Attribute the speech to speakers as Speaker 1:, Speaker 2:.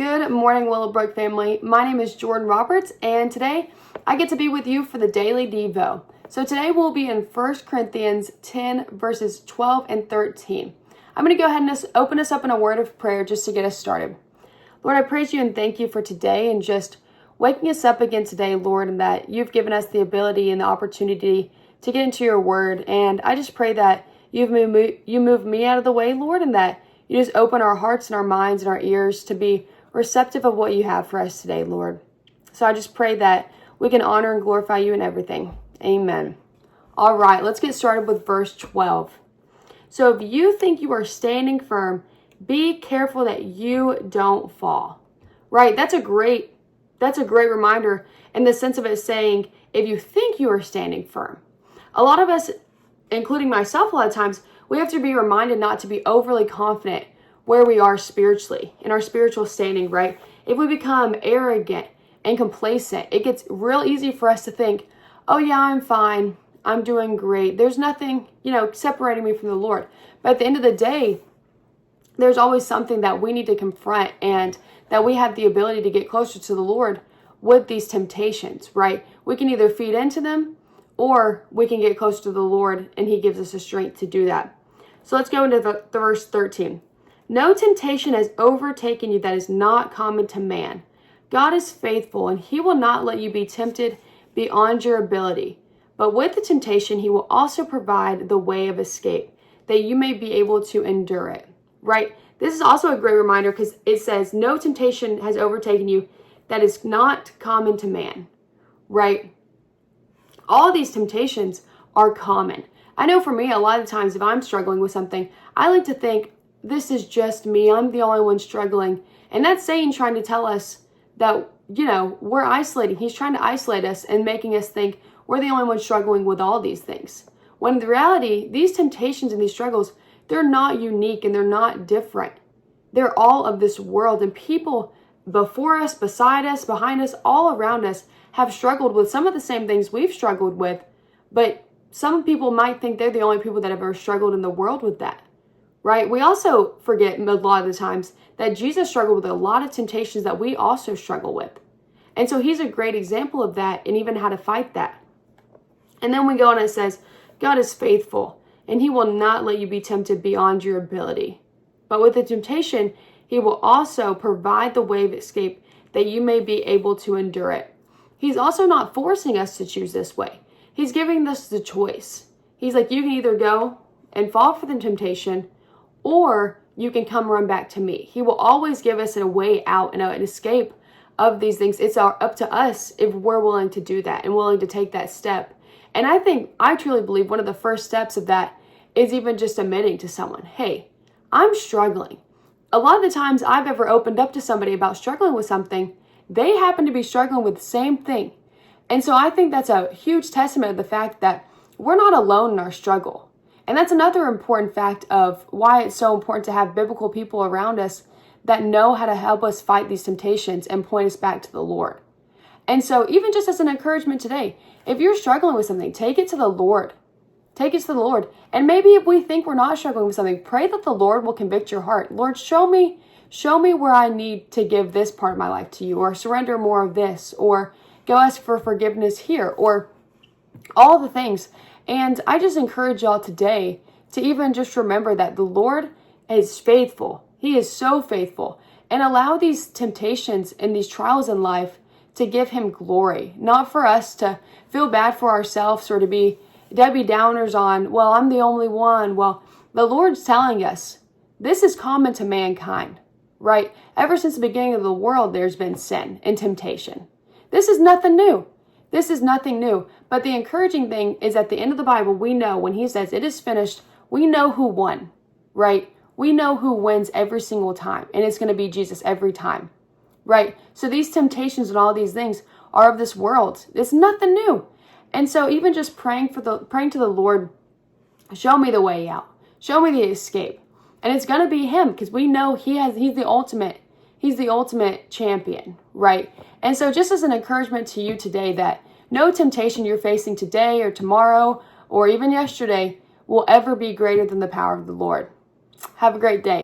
Speaker 1: Good morning, Willowbrook family. My name is Jordan Roberts, and today I get to be with you for the Daily Devo. So today we'll be in 1 Corinthians 10, verses 12 and 13. I'm going to go ahead and just open us up in a word of prayer just to get us started. Lord, I praise you and thank you for today and just waking us up again today, Lord, and that you've given us the ability and the opportunity to get into your word. And I just pray that you move me out of the way, Lord, and that you just open our hearts and our minds and our ears to be receptive of what you have for us today, Lord. So I just pray that we can honor and glorify you in everything. Amen. All right, let's get started with verse 12. So if you think you are standing firm, be careful that you don't fall. Right, that's a great reminder in the sense of it saying, if you think you are standing firm. A lot of us, including myself a lot of times, we have to be reminded not to be overly confident where we are spiritually, in our spiritual standing, right? If we become arrogant and complacent, it gets real easy for us to think, oh yeah, I'm fine, I'm doing great. There's nothing, separating me from the Lord. But at the end of the day, there's always something that we need to confront and that we have the ability to get closer to the Lord with these temptations, right? We can either feed into them or we can get close to the Lord and he gives us the strength to do that. So let's go into the verse 13. No temptation has overtaken you that is not common to man. God is faithful and he will not let you be tempted beyond your ability. But with the temptation, he will also provide the way of escape that you may be able to endure it, right? This is also a great reminder because it says no temptation has overtaken you that is not common to man, right? All these temptations are common. I know for me, a lot of times if I'm struggling with something, I like to think, this is just me. I'm the only one struggling. And that's Satan trying to tell us that, we're isolating. He's trying to isolate us and making us think we're the only one struggling with all these things. When in reality, these temptations and these struggles, they're not unique and they're not different. They're all of this world, and people before us, beside us, behind us, all around us have struggled with some of the same things we've struggled with, but some people might think they're the only people that have ever struggled in the world with that, right? We also forget a lot of the times that Jesus struggled with a lot of temptations that we also struggle with. And so he's a great example of that and even how to fight that. And then we go on and it says, God is faithful and he will not let you be tempted beyond your ability. But with the temptation, he will also provide the way of escape that you may be able to endure it. He's also not forcing us to choose this way. He's giving us the choice. He's like, you can either go and fall for the temptation or you can come run back to me. He will always give us a way out and an escape of these things. It's up to us if we're willing to do that and willing to take that step. And I truly believe one of the first steps of that is even just admitting to someone, hey, I'm struggling. A lot of the times I've ever opened up to somebody about struggling with something, they happen to be struggling with the same thing. And so I think that's a huge testament of the fact that we're not alone in our struggle. And that's another important fact of why it's so important to have biblical people around us that know how to help us fight these temptations and point us back to the Lord. And so even just as an encouragement today, if you're struggling with something, take it to the Lord. Take it to the Lord. And maybe if we think we're not struggling with something, pray that the Lord will convict your heart. Lord, show me where I need to give this part of my life to you, or surrender more of this, or go ask for forgiveness here, or all the things. And I just encourage y'all today to even just remember that the Lord is faithful. He is so faithful. And allow these temptations and these trials in life to give him glory, not for us to feel bad for ourselves or to be Debbie Downers on, well, I'm the only one. Well, the Lord's telling us this is common to mankind, right? Ever since the beginning of the world, there's been sin and temptation. This is nothing new. This is nothing new. But the encouraging thing is at the end of the Bible, we know when he says it is finished, we know who won, right? We know who wins every single time. And it's going to be Jesus every time, right? So these temptations and all these things are of this world. It's nothing new. And so even just praying to the Lord, show me the way out. Show me the escape. And it's going to be him because we know he's the ultimate champion, right? And so just as an encouragement to you today that no temptation you're facing today or tomorrow or even yesterday will ever be greater than the power of the Lord. Have a great day.